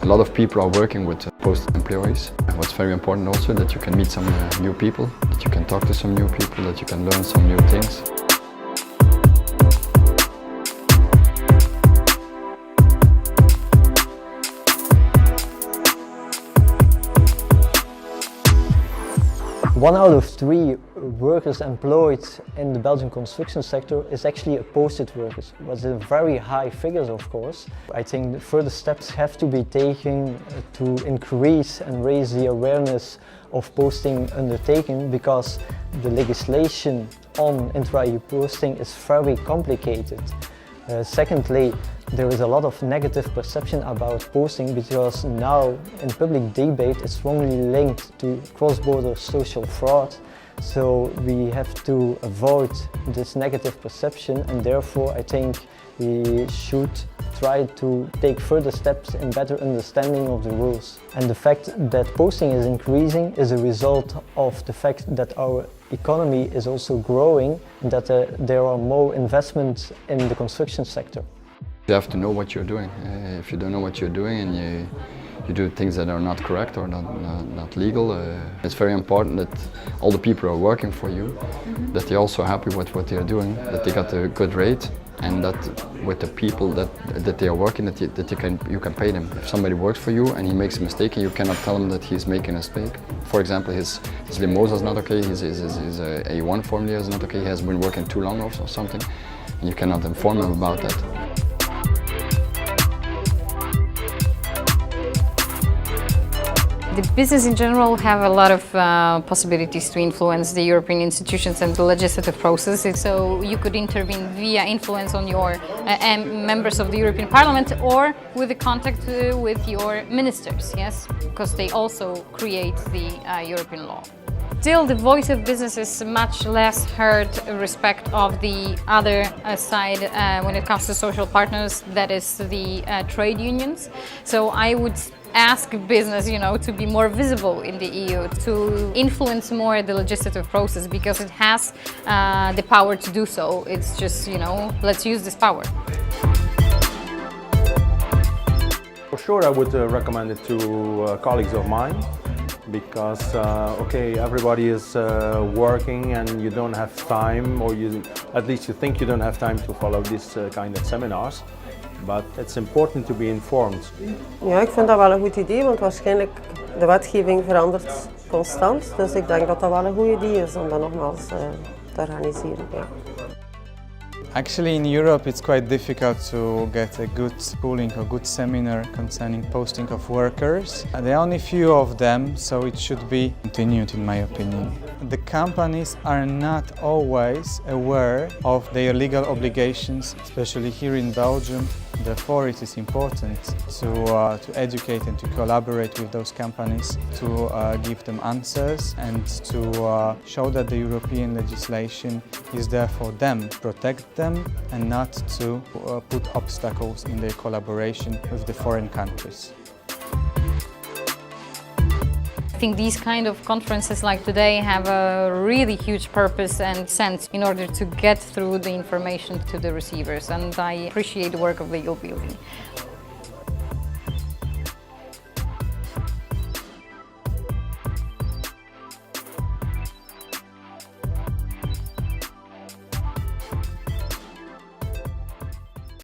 lot of people are working with posted employees. What's very important also that you can meet some new people, that you can talk to some new people, that you can learn some new things. One out of 3 workers employed in the Belgian construction sector is actually a posted worker. But it's very high figures, of course. I think further steps have to be taken to increase and raise the awareness of posting undertaking, because the legislation on intra-EU posting is very complicated. Secondly, there is a lot of negative perception about posting, because now in public debate it's strongly linked to cross-border social fraud. So we have to avoid this negative perception, and therefore I think we should try to take further steps in better understanding of the rules. And the fact that posting is increasing is a result of the fact that our economy is also growing, and that there are more investments in the construction sector. You have to know what you're doing. If you don't know what you're doing and you do things that are not correct or not legal, it's very important that all the people who are working for you, that they're also happy with what they're doing, that they got a good rate, and that with the people that they are working, that you can pay them. If somebody works for you and he makes a mistake, and you cannot tell him that he's making a mistake. For example, his limosa is not okay, his A1 formula is not okay, he has been working too long or something, and you cannot inform him about that. The business in general have a lot of possibilities to influence the European institutions and the legislative process. So you could intervene via influence on your members of the European Parliament, or with the contact with your ministers, yes, because they also create the European law. Still, the voice of business is much less heard in respect of the other side when it comes to social partners, that is the trade unions. So I would ask business, to be more visible in the EU, to influence more the legislative process, because it has the power to do so. It's just, let's use this power. For sure, I would recommend it to colleagues of mine, because everybody is working and you don't have time, or at least you think you don't have time to follow this kind of seminars. But it's important to be informed. Ja, ik vind dat wel een goed idee, want waarschijnlijk de wetgeving verandert constant. Dus ik denk dat dat wel een goed idee is om dat nogmaals te organiseren. Ja. Actually, in Europe it's quite difficult to get a good schooling or good seminar concerning posting of workers. There are only few of them, so it should be continued in my opinion. The companies are not always aware of their legal obligations, especially here in Belgium. Therefore, it is important to educate and to collaborate with those companies, to give them answers and to show that the European legislation is there for them, protect them, and not to put obstacles in their collaboration with the foreign countries. I think these kind of conferences like today have a really huge purpose and sense in order to get through the information to the receivers, and I appreciate the work of Legal Building.